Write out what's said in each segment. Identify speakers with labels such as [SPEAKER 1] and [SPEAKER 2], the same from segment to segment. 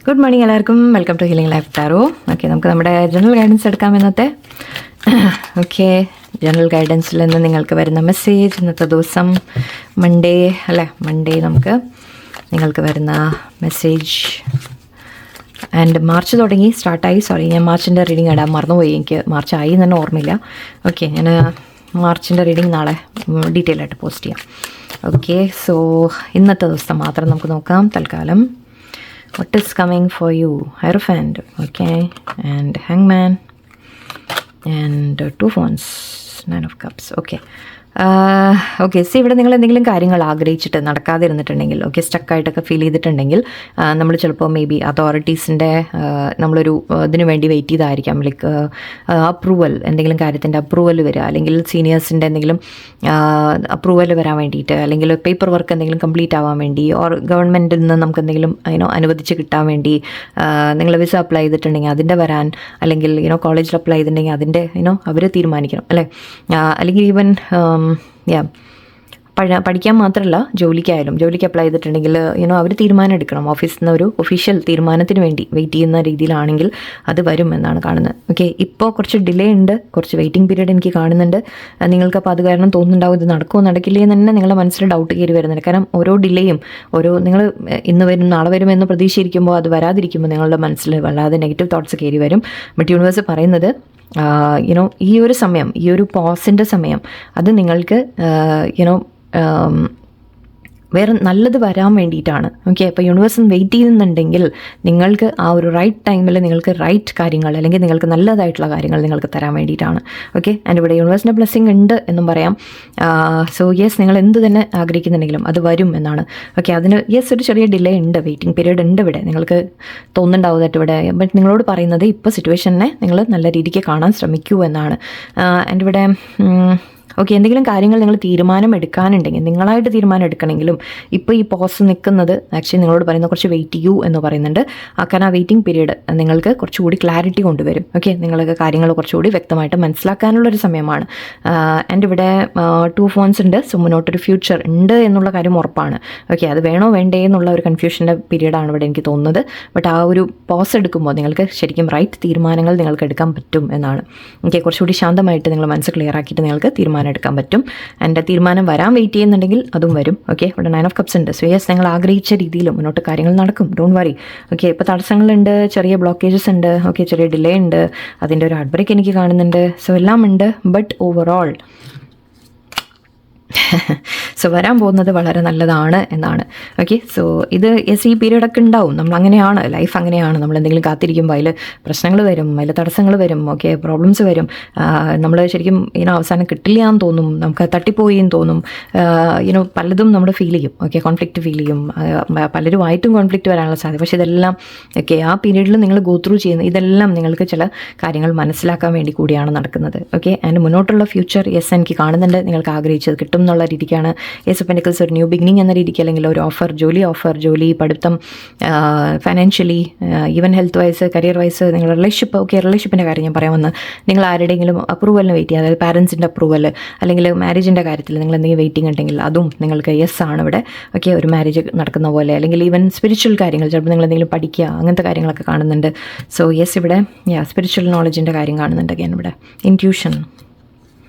[SPEAKER 1] Good morning എല്ലാവർക്കും. Welcome to healing life tarot. Okay, നമുക്ക് നമ്മുടെ ജനറൽ ഗൈഡൻസ് എടുക്കാം ഇന്നത്തെ. ഓക്കെ, ജനറൽ ഗൈഡൻസിൽ നിന്ന് നിങ്ങൾക്ക് വരുന്ന മെസ്സേജ് ഇന്നത്തെ ദിവസം മൺഡേ അല്ലേ, മൺഡേ നമുക്ക് നിങ്ങൾക്ക് വരുന്ന മെസ്സേജ്. ആൻഡ് മാർച്ച് തുടങ്ങി സ്റ്റാർട്ടായി. സോറി, ഞാൻ മാർച്ചിൻ്റെ റീഡിങ് ഇടാൻ മറന്നുപോയി. എനിക്ക് മാർച്ച് ആയി എന്ന് തന്നെ ഓർമ്മയില്ല. ഓക്കെ, ഞാൻ മാർച്ചിൻ്റെ റീഡിങ് നാളെ ഡീറ്റെയിൽ ആയിട്ട് പോസ്റ്റ് ചെയ്യാം. ഓക്കെ, സോ ഇന്നത്തെ ദിവസം മാത്രം നമുക്ക് നോക്കാം തൽക്കാലം. What is coming for you? Hierophant, okay, and Hangman, and 2 Wands, 9 of Cups, okay. Okay, C ഇവിടെ നിങ്ങൾ എന്തെങ്കിലും കാര്യങ്ങൾ ആഗ്രഹിച്ചിട്ട് നടക്കാതെ ഇരുന്നിട്ടുണ്ടെങ്കിൽ, ഓക്കെ, സ്റ്റക്കായിട്ടൊക്കെ ഫീൽ ചെയ്തിട്ടുണ്ടെങ്കിൽ നമ്മൾ ചിലപ്പോൾ മേ ബി അതോറിറ്റീസിൻ്റെ നമ്മളൊരു ഇതിന് വേണ്ടി വെയിറ്റ് ചെയ്തായിരിക്കാം. ലൈക്ക് അപ്രൂവൽ, എന്തെങ്കിലും കാര്യത്തിൻ്റെ അപ്രൂവൽ വരിക, അല്ലെങ്കിൽ സീനിയേഴ്സിൻ്റെ എന്തെങ്കിലും അപ്രൂവൽ വരാൻ വേണ്ടിയിട്ട്, അല്ലെങ്കിൽ പേപ്പർ വർക്ക് എന്തെങ്കിലും കംപ്ലീറ്റ് ആവാൻ വേണ്ടി, ഓർ ഗവൺമെൻറ്റിൽ നിന്ന് നമുക്ക് എന്തെങ്കിലും അനുവദിച്ച് കിട്ടാൻ വേണ്ടി നിങ്ങൾ വിസ അപ്ലൈ ചെയ്തിട്ടുണ്ടെങ്കിൽ അതിൻ്റെ വരാൻ, അല്ലെങ്കിൽ കോളേജിൽ അപ്ലൈ ചെയ്തിട്ടുണ്ടെങ്കിൽ അതിൻ്റെ അവർ തീരുമാനിക്കണം അല്ലേ. അല്ലെങ്കിൽ ഈവൻ പഠിക്കാൻ മാത്രമല്ല ജോലിക്ക് അപ്ലൈ ചെയ്തിട്ടുണ്ടെങ്കിൽ അവർ തീരുമാനം എടുക്കണം. ഓഫീസിൽ നിന്ന് ഒരു ഒഫീഷ്യൽ തീരുമാനത്തിന് വേണ്ടി വെയിറ്റ് ചെയ്യുന്ന രീതിയിലാണെങ്കിൽ അത് വരും എന്നാണ് കാണുന്നത്. ഓക്കെ, ഇപ്പോൾ കുറച്ച് ഡിലേ ഉണ്ട്, കുറച്ച് വെയിറ്റിംഗ് പീരീഡ് എനിക്ക് കാണുന്നുണ്ട്. നിങ്ങൾക്കപ്പോൾ അത് കാരണം തോന്നുന്നുണ്ടാവും ഇത് നടക്കുമോ നടക്കില്ലേ എന്ന് തന്നെ നിങ്ങളുടെ മനസ്സിൽ ഡൗട്ട് കയറി വരുന്നുണ്ട്. കാരണം ഓരോ ഡിലേയും, നിങ്ങൾ ഇന്ന് വരും നാളെ വരുമെന്ന് പ്രതീക്ഷിച്ചിരിക്കുമ്പോൾ അത് വരാതിരിക്കുമ്പോൾ നിങ്ങളുടെ മനസ്സിൽ വല്ലാതെ നെഗറ്റീവ് തോട്ട്സ് കയറി വരും. ബട്ട് യൂണിവേഴ്സ് പറയുന്നത് ഈ ഒരു സമയം, ഈ ഒരു പോസിൻ്റെ സമയം, അത് നിങ്ങൾക്ക് വേറെ നല്ലത് വരാൻ വേണ്ടിയിട്ടാണ്. ഓക്കെ, അപ്പോൾ യൂണിവേഴ്സിന് വെയിറ്റ് ചെയ്യുന്നുണ്ടെങ്കിൽ നിങ്ങൾക്ക് ആ ഒരു റൈറ്റ് ടൈമിൽ നിങ്ങൾക്ക് റൈറ്റ് കാര്യങ്ങൾ, അല്ലെങ്കിൽ നിങ്ങൾക്ക് നല്ലതായിട്ടുള്ള കാര്യങ്ങൾ നിങ്ങൾക്ക് തരാൻ വേണ്ടിയിട്ടാണ്. ഓക്കെ, ആൻഡ് ഇവിടെ യൂണിവേഴ്സിൻ്റെ ബ്ലെസ്സിങ് ഉണ്ട് എന്നും പറയാം. സോ യെസ്, നിങ്ങൾ എന്ത് തന്നെ ആഗ്രഹിക്കുന്നുണ്ടെങ്കിലും അത് വരും എന്നാണ്. ഓക്കെ, അതിന് യെസ് ഒരു ചെറിയ ഡിലേ ഉണ്ട്, വെയിറ്റിംഗ് പീരീഡ് ഉണ്ട് ഇവിടെ. നിങ്ങൾക്ക് തോന്നുന്നുണ്ടാവുന്നതായിട്ട് ഇവിടെ, ബട്ട് നിങ്ങളോട് പറയുന്നത് ഇപ്പോൾ സിറ്റുവേഷനെ നിങ്ങൾ നല്ല രീതിക്ക് കാണാൻ ശ്രമിക്കൂ എന്നാണ്. ആൻഡ് ഇവിടെ ഓക്കെ, എന്തെങ്കിലും കാര്യങ്ങൾ നിങ്ങൾ തീരുമാനം എടുക്കാനുണ്ടെങ്കിൽ, നിങ്ങളായിട്ട് തീരുമാനം എടുക്കണമെങ്കിലും ഇപ്പോൾ ഈ പോസ് നിൽക്കുന്നത് ആക്ച്വലി നിങ്ങളോട് പറയുന്ന കുറച്ച് വെയിറ്റ് ചെയ്യൂ എന്ന് പറയുന്നുണ്ട്. കാരണം ആ വെയിറ്റിംഗ് പീരീഡ് നിങ്ങൾക്ക് കുറച്ചുകൂടി ക്ലാരിറ്റി കൊണ്ടുവരും. ഓക്കെ, നിങ്ങൾക്ക് കാര്യങ്ങൾ കുറച്ചുകൂടി വ്യക്തമായിട്ട് മനസ്സിലാക്കാനുള്ളൊരു സമയമാണ്. ആൻഡ് ഇവിടെ 2 Wands ഉണ്ട്. സോ മുന്നോട്ടൊരു ഫ്യൂച്ചർ ഉണ്ട് എന്നുള്ള കാര്യം ഉറപ്പാണ്. ഓക്കെ, അത് വേണോ വേണ്ടേ എന്നുള്ള ഒരു കൺഫ്യൂഷൻ്റെ പീരീഡാണ് ഇവിടെ എനിക്ക് തോന്നുന്നത്. ബട്ട് ആ ഒരു പോസ് എടുക്കുമ്പോൾ നിങ്ങൾക്ക് ശരിക്കും റൈറ്റ് തീരുമാനങ്ങൾ നിങ്ങൾക്ക് എടുക്കാൻ പറ്റും എന്നാണ്. ഓക്കെ, കുറച്ചുകൂടി ശാന്തമായിട്ട് നിങ്ങൾ മനസ്സ് ക്ലിയർ ആക്കിയിട്ട് നിങ്ങൾക്ക് തീരുമാനം എടുക്കാൻ പറ്റും. എൻ്റെ തീരുമാനം വരാൻ വെയിറ്റ് ചെയ്യുന്നുണ്ടെങ്കിൽ അതും വരും. ഓക്കെ, ഇവിടെ 9 of Cups ഉണ്ട്. സോ യെസ്, നിങ്ങൾ ആഗ്രഹിച്ച രീതിയിൽ മുന്നോട്ട് കാര്യങ്ങൾ നടക്കും. Don't worry. ഓക്കെ, ഇപ്പോൾ തടസ്സങ്ങളുണ്ട്, ചെറിയ ബ്ലോക്കേജസ് ഉണ്ട്, ഓക്കെ, ചെറിയ ഡിലേ ഉണ്ട്, അതിൻ്റെ ഒരു ഹാർട്ട് ബ്രേക്ക് എനിക്ക് കാണുന്നുണ്ട്. സോ എല്ലാം ഉണ്ട്. ബട്ട് ഓവറോൾ സോ വരാൻ പോകുന്നത് വളരെ നല്ലതാണ് എന്നാണ്. ഓക്കെ, സോ ഇത് യെസ്, ഈ പീരീഡൊക്കെ ഉണ്ടാവും. നമ്മൾ അങ്ങനെയാണ്, ലൈഫ് അങ്ങനെയാണ്. നമ്മൾ എന്തെങ്കിലും കാത്തിരിക്കുമ്പോൾ അതിൽ പ്രശ്നങ്ങൾ വരും, അതിൽ തടസ്സങ്ങൾ വരും, ഓക്കെ, പ്രോബ്ലംസ് വരും. നമ്മൾ ശരിക്കും അവസാനം കിട്ടില്ല എന്ന് തോന്നും, നമുക്ക് തട്ടിപ്പോയി എന്ന് തോന്നും. പലതും നമ്മൾ ഫീൽ ചെയ്യും. ഓക്കെ, കോൺഫ്ലിക്റ്റ് ഫീൽ ചെയ്യും, പലരുമായിട്ടും കോൺഫ്ലിക്റ്റ് വരാനുള്ള സാധ്യത. പക്ഷേ ഇതെല്ലാം ഓക്കെ, ആ പീരീഡിൽ നിങ്ങൾ ഗോ ത്രൂ ചെയ്യുന്ന ഇതെല്ലാം നിങ്ങൾക്ക് ചില കാര്യങ്ങൾ മനസ്സിലാക്കാൻ വേണ്ടി കൂടിയാണ് നടക്കുന്നത്. ഓക്കെ, ആൻഡ് മുന്നോട്ടുള്ള ഫ്യൂച്ചർ യെസ് എനിക്ക് കാണുന്നുണ്ട്. നിങ്ങൾക്ക് ആഗ്രഹിച്ചത് കിട്ടും എന്നുള്ള രീതിക്കാണ്. Ace of Pentacles ഒരു ന്യൂ ബിഗിനിങ് എന്ന രീതിക്ക്, അല്ലെങ്കിൽ ഒരു ഓഫർ, ജോലി, പഠിത്തം, financially, even health vice, career wise, നിങ്ങളുടെ റിലേഷൻഷിപ്പ്. ഓക്കെ, റിലേഷൻഷിപ്പിൻ്റെ കാര്യം ഞാൻ പറയാൻ വന്ന്, നിങ്ങൾ ആരുടെയെങ്കിലും അപ്രൂവലിന് വെയിറ്റ് ചെയ്യുക, അതായത് പാരൻസിൻ്റെ അപ്രൂവൽ, അല്ലെങ്കിൽ മാരേജിൻ്റെ കാര്യത്തിൽ നിങ്ങൾ എന്തെങ്കിലും വെയിറ്റിംഗ് ഉണ്ടെങ്കിൽ അതും നിങ്ങൾക്ക് യെസ് ആണ് ഇവിടെ. ഓക്കെ, ഒരു മാരേജ് നടക്കുന്ന പോലെ, അല്ലെങ്കിൽ ഈവൻ സ്പിരിച്വൽ കാര്യങ്ങൾ, ചിലപ്പോൾ നിങ്ങൾ എന്തെങ്കിലും പഠിക്കുക, അങ്ങനത്തെ കാര്യങ്ങളൊക്കെ കാണുന്നുണ്ട്. സോ യെസ്, ഇവിടെ സ്പിരിച്വൽ നോളജിൻ്റെ കാര്യം കാണുന്നുണ്ട്. അഗൈൻ ഇവിടെ ഇൻറ്റ്യൂഷൻ,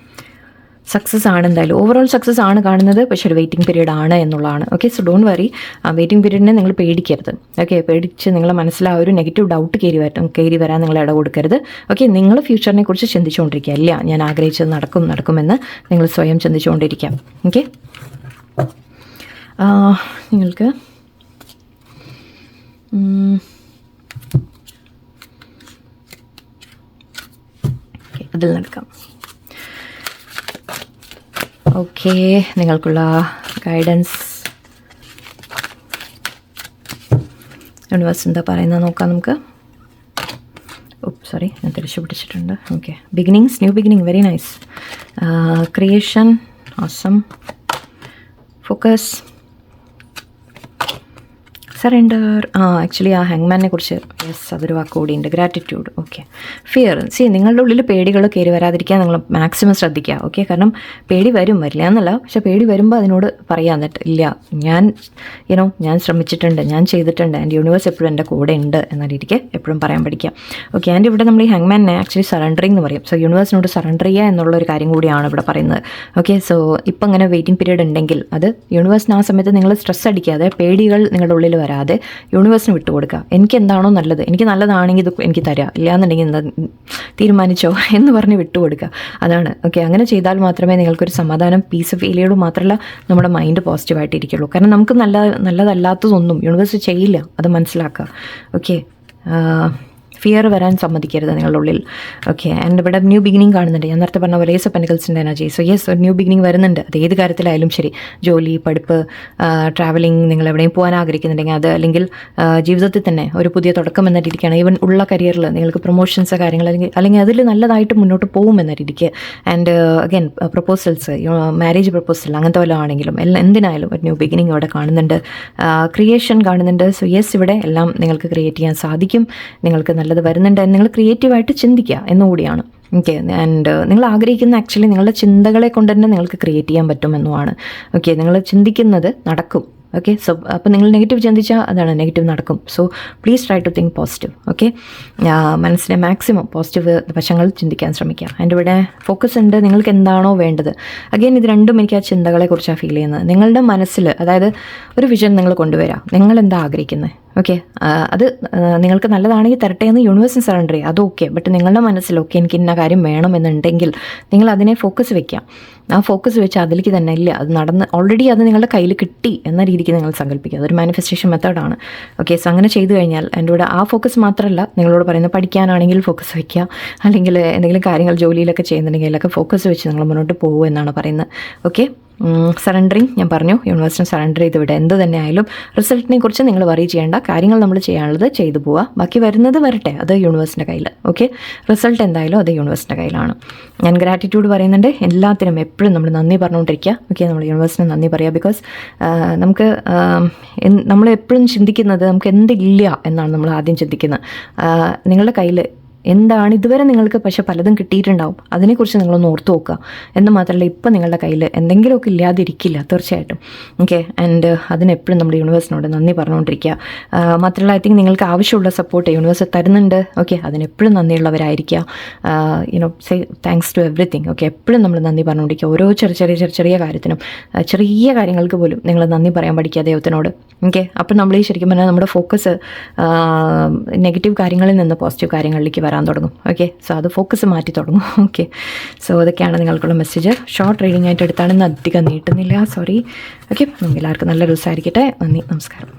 [SPEAKER 1] സക്സസ് ആണ്. എന്തായാലും ഓവറോൾ സക്സസ് ആണ് കാണുന്നത്. പക്ഷേ ഒരു വെയിറ്റിംഗ് പീരീഡ് ആണ് എന്നുള്ളതാണ്. Okay, so don't worry. ആ വെയിറ്റിംഗ് പീരീഡിനെ നിങ്ങൾ പേടിക്കരുത്. ഓക്കെ, പേടിച്ച് നിങ്ങളുടെ മനസ്സിൽ ആ ഒരു നെഗറ്റീവ് ഡൗട്ട് കയറി വരാൻ നിങ്ങൾ ഇട കൊടുക്കരുത്. ഓക്കെ, നിങ്ങൾ ഫ്യൂച്ചറിനെ കുറിച്ച് ചിന്തിച്ചുകൊണ്ടിരിക്കുക. ഇല്ല, ഞാൻ ആഗ്രഹിച്ചത് നടക്കുമെന്ന് നിങ്ങൾ സ്വയം ചിന്തിച്ചുകൊണ്ടിരിക്കാം. ഓക്കെ, നിങ്ങൾക്ക് അതിൽ നടക്കാം. ഓക്കെ, നിങ്ങൾക്കുള്ള ഗൈഡൻസ് യൂണിവേഴ്സ് എന്താ പറയുന്നത് നോക്കാം നമുക്ക്. സോറി, ഞാൻ തിരിച്ചു പിടിച്ചിട്ടുണ്ട്. Okay, beginnings, new beginning, very nice. Creation, awesome. Focus, surrender. Actually ആ ഹാങ്മാനെ കുറിച്ച് യെസ്, അതൊരു വാക്കുകൂടിയുണ്ട്, ഗ്രാറ്റിറ്റ്യൂഡ്. ഓക്കെ. ഫിയർ, നിങ്ങളുടെ ഉള്ളിൽ പേടികൾ കയറി വരാതിരിക്കാൻ നിങ്ങൾ മാക്സിമം ശ്രദ്ധിക്കുക. ഓക്കെ, കാരണം പേടി വരില്ല എന്നല്ല, പക്ഷെ പേടി വരുമ്പോൾ അതിനോട് പറയാൻ ഇല്ല, ഞാൻ ശ്രമിച്ചിട്ടുണ്ട്, ഞാൻ ചെയ്തിട്ടുണ്ട്, ആൻഡ് യൂണിവേഴ്സ് എപ്പോഴും എൻ്റെ കൂടെ ഉണ്ട് എന്ന രീതിക്ക് എപ്പോഴും പറയാൻ പഠിക്കുക. ഓക്കെ, ആൻഡ് ഇവിടെ നമ്മൾ ഈ ഹാങ്മാനെ ആക്ച്വലി സറണ്ടറിങ് എന്ന് പറയും. സോ യൂണിവേഴ്സിനോട് സറണ്ടർ ചെയ്യുക എന്നുള്ളൊരു കാര്യം കൂടിയാണ് ഇവിടെ പറയുന്നത്. ഓക്കെ, സോ ഇപ്പം അങ്ങനെ വെയിറ്റിംഗ് പീരീഡ് ഉണ്ടെങ്കിൽ അത് യൂണിവേഴ്സിന് ആ സമയത്ത് നിങ്ങൾ സ്ട്രെസ് അടിക്കാതെ, പേടികൾ നിങ്ങളുടെ ഉള്ളിൽ വരാതെ യൂണിവേഴ്സിന് വിട്ടുകൊടുക്കുക. എനിക്ക് എന്താണോ നല്ലത്, എനിക്ക് നല്ലതാണെങ്കിൽ ഇത് എനിക്ക് തരാം, ഇല്ലയെന്നുണ്ടെങ്കിൽ എന്താ തീരുമാനിച്ചോ എന്ന് പറഞ്ഞ് വിട്ടുകൊടുക്കുക. അതാണ്. ഓക്കെ, അങ്ങനെ ചെയ്താൽ മാത്രമേ നിങ്ങൾക്കൊരു സമാധാനം, പീസ് ഫീൽ ചെയ്യുള്ളൂ. മാത്രമല്ല നമ്മുടെ മൈൻഡ് പോസിറ്റീവായിട്ടിരിക്കുള്ളൂ. കാരണം നമുക്ക് നല്ലതല്ലാത്തതൊന്നും യൂണിവേഴ്സ് ചെയ്യില്ല, അത് മനസ്സിലാക്കുക. ഓക്കെ, ഫിയർ വരാൻ സമ്മതിക്കരുത് നിങ്ങളുടെ ഉള്ളിൽ. ഓക്കെ, ആൻഡ് ഇവിടെ ന്യൂ ബിഗിനിങ് കാണുന്നുണ്ട്. ഞാൻ നേരത്തെ പറഞ്ഞ പോലെ ഏസ് ഓഫ് പെന്റിക്കിൾസിൻ്റെ എനർജി. സോ യെസ്, ഒരു ന്യൂ ബിഗിനിങ് വരുന്നുണ്ട്. അത് ഏത് കാര്യത്തിലായാലും ശരി, ജോലി, പഠിപ്പ്, ട്രാവലിംഗ്, നിങ്ങൾ എവിടെയും പോകാൻ ആഗ്രഹിക്കുന്നുണ്ടെങ്കിൽ അത്, അല്ലെങ്കിൽ ജീവിതത്തിൽ തന്നെ ഒരു പുതിയ തുടക്കം എന്ന രീതിക്കാണ്. ഈവൻ ഉള്ള കരിയറിൽ നിങ്ങൾക്ക് പ്രൊമോഷൻസ് കാര്യങ്ങൾ അല്ലെങ്കിൽ അതിൽ നല്ലതായിട്ട് മുന്നോട്ട് പോകും എന്ന രീതിക്ക്. And again proposals, marriage proposal, അങ്ങനത്തെ വല്ലതും ആണെങ്കിലും എന്തിനായാലും ഒരു ന്യൂ ബിഗിനിങ് ഇവിടെ കാണുന്നുണ്ട്. ക്രിയേഷൻ കാണുന്നുണ്ട്. സോ യെസ്, ഇവിടെ എല്ലാം നിങ്ങൾക്ക് ക്രിയേറ്റ് ചെയ്യാൻ സാധിക്കും. നിങ്ങൾക്ക് നല്ലത് വരുന്നുണ്ട്. നിങ്ങൾ ക്രിയേറ്റീവായിട്ട് ചിന്തിക്കുക എന്നുകൂടിയാണ്. ഓക്കെ, ആൻഡ് നിങ്ങൾ ആഗ്രഹിക്കുന്ന ആക്ച്വലി നിങ്ങളുടെ ചിന്തകളെ കൊണ്ട് തന്നെ നിങ്ങൾക്ക് ക്രിയേറ്റ് ചെയ്യാൻ പറ്റുമെന്നുമാണ്. ഓക്കെ, നിങ്ങൾ ചിന്തിക്കുന്നത് നടക്കും. ഓക്കെ, സോ അപ്പോൾ നിങ്ങൾ നെഗറ്റീവ് ചിന്തിച്ചാൽ അതാണ്, നെഗറ്റീവ് നടക്കും. So please try to think positive. Okay, മനസ്സിനെ മാക്സിമം പോസിറ്റീവ് വശങ്ങൾ ചിന്തിക്കാൻ ശ്രമിക്കുക. അതിൻ്റെ ഇവിടെ ഫോക്കസ് ഉണ്ട്, നിങ്ങൾക്ക് എന്താണോ വേണ്ടത്. അഗെയിൻ ഇത് രണ്ടും എനിക്ക് ആ ചിന്തകളെക്കുറിച്ചാണ് ഫീൽ ചെയ്യുന്നത്. നിങ്ങളുടെ മനസ്സിൽ, അതായത് ഒരു വിഷൻ നിങ്ങൾ കൊണ്ടുവരാം, നിങ്ങൾ എന്താ ആഗ്രഹിക്കുന്നത്. ഓക്കെ, അത് നിങ്ങൾക്ക് നല്ലതാണെങ്കിൽ തരട്ടെ എന്ന് യൂണിവേഴ്സിന് സറണ്ടർ ചെയ്യുക, അത് ഓക്കെ. ബട്ട് നിങ്ങളുടെ മനസ്സിൽ ഓക്കെ എനിക്ക് ഇന്ന കാര്യം വേണമെന്നുണ്ടെങ്കിൽ നിങ്ങൾ അതിനെ ഫോക്കസ് വെക്കാം. ആ ഫോക്കസ് വെച്ച് അതിലേക്ക് തന്നെ ഇല്ല, അത് നടന്ന് ഓൾറെഡി അത് നിങ്ങളുടെ കയ്യിൽ കിട്ടി എന്ന രീതിക്ക് നിങ്ങൾ സങ്കല്പിക്കുക. അതൊരു മാനിഫെസ്റ്റേഷൻ മെത്തേഡാണ്. ഓക്കെ, സോ അങ്ങനെ ചെയ്തു കഴിഞ്ഞാൽ എൻ്റെ കൂടെ ആ ഫോക്കസ് മാത്രമല്ല, നിങ്ങളോട് പറയുന്നത് പഠിക്കാനാണെങ്കിൽ ഫോക്കസ് വയ്ക്കുക, അല്ലെങ്കിൽ എന്തെങ്കിലും കാര്യങ്ങൾ ജോലിയിലൊക്കെ ചെയ്യുന്നുണ്ടെങ്കിൽ അതിലൊക്കെ ഫോക്കസ് വെച്ച് നിങ്ങൾ മുന്നോട്ട് പോകുക എന്നാണ് പറയുന്നത്. ഓക്കെ, സറണ്ടറിങ് ഞാൻ പറഞ്ഞു, യൂണിവേഴ്സിന് സറണ്ടർ ചെയ്ത് വിടുക. എന്ത് തന്നെ ആയാലും റിസൾട്ടിനെ കുറിച്ച് നിങ്ങൾ വറി ചെയ്യേണ്ട, കാര്യങ്ങൾ നമ്മൾ ചെയ്യാനുള്ളത് ചെയ്തു പോവുക, ബാക്കി വരുന്നത് വരട്ടെ, അത് യൂണിവേഴ്സിൻ്റെ കയ്യിൽ. ഓക്കെ, റിസൾട്ട് എന്തായാലും അത് യൂണിവേഴ്സിൻ്റെ കയ്യിലാണ്. ഞാൻ ഗ്രാറ്റിറ്റ്യൂഡ് പറയുന്നുണ്ട്, എല്ലാത്തിനും എപ്പോഴും നമ്മൾ നന്ദി പറഞ്ഞുകൊണ്ടിരിക്കുക. ഓക്കെ, നമ്മൾ യൂണിവേഴ്സിന് നന്ദി പറയുക. ബിക്കോസ് നമുക്ക് നമ്മളെപ്പോഴും ചിന്തിക്കുന്നത് നമുക്ക് എന്തില്ല എന്നാണ് നമ്മൾ ആദ്യം ചിന്തിക്കുന്നത്. നിങ്ങളുടെ കയ്യിൽ എന്താണ് ഇതുവരെ നിങ്ങൾക്ക് പക്ഷെ പലതും കിട്ടിയിട്ടുണ്ടാവും, അതിനെക്കുറിച്ച് നിങ്ങളൊന്ന് ഓർത്ത് നോക്കുക. എന്ന് മാത്രമല്ല, ഇപ്പം നിങ്ങളുടെ കയ്യിൽ എന്തെങ്കിലുമൊക്കെ ഇല്ലാതിരിക്കില്ല തീർച്ചയായിട്ടും. ഓക്കെ, ആൻഡ് അതിനെപ്പോഴും നമ്മൾ യൂണിവേഴ്സിനോട് നന്ദി പറഞ്ഞുകൊണ്ടിരിക്കുക. മാത്രമല്ല, ഐ തിങ്ക് നിങ്ങൾക്ക് ആവശ്യമുള്ള സപ്പോർട്ട് യൂണിവേഴ്സ് തരുന്നുണ്ട്. ഓക്കെ, അതിനെപ്പോഴും നന്ദിയുള്ളവരായിരിക്കുക. Say thanks to everything. Okay, എപ്പോഴും നമ്മൾ നന്ദി പറഞ്ഞുകൊണ്ടിരിക്കുക. ഓരോ ചെറിയ കാര്യത്തിനും, ചെറിയ കാര്യങ്ങൾക്ക് പോലും നിങ്ങൾ നന്ദി പറയാൻ പഠിക്കുക ദൈവത്തിനോട്. ഓക്കെ, അപ്പം നമ്മൾ ഈ ശരിക്കും പറഞ്ഞാൽ നമ്മുടെ ഫോക്കസ് നെഗറ്റീവ് കാര്യങ്ങളിൽ നിന്ന് പോസിറ്റീവ് കാര്യങ്ങളിലേക്ക് വരാൻ തുടങ്ങും. ഓക്കെ, സോ അത് ഫോക്കസ് മാറ്റി തുടങ്ങും. ഓക്കെ, സോ അതൊക്കെയാണ് നിങ്ങൾക്കുള്ള മെസ്സേജ്. ഷോർട്ട് റീഡിംഗ് ആയിട്ട് എടുത്താണെന്ന് അധികം നീട്ടുന്നില്ല, സോറി. ഓക്കെ, എല്ലാവർക്കും നല്ല ദിവസമായിരിക്കട്ടെ. നന്ദി, നമസ്കാരം.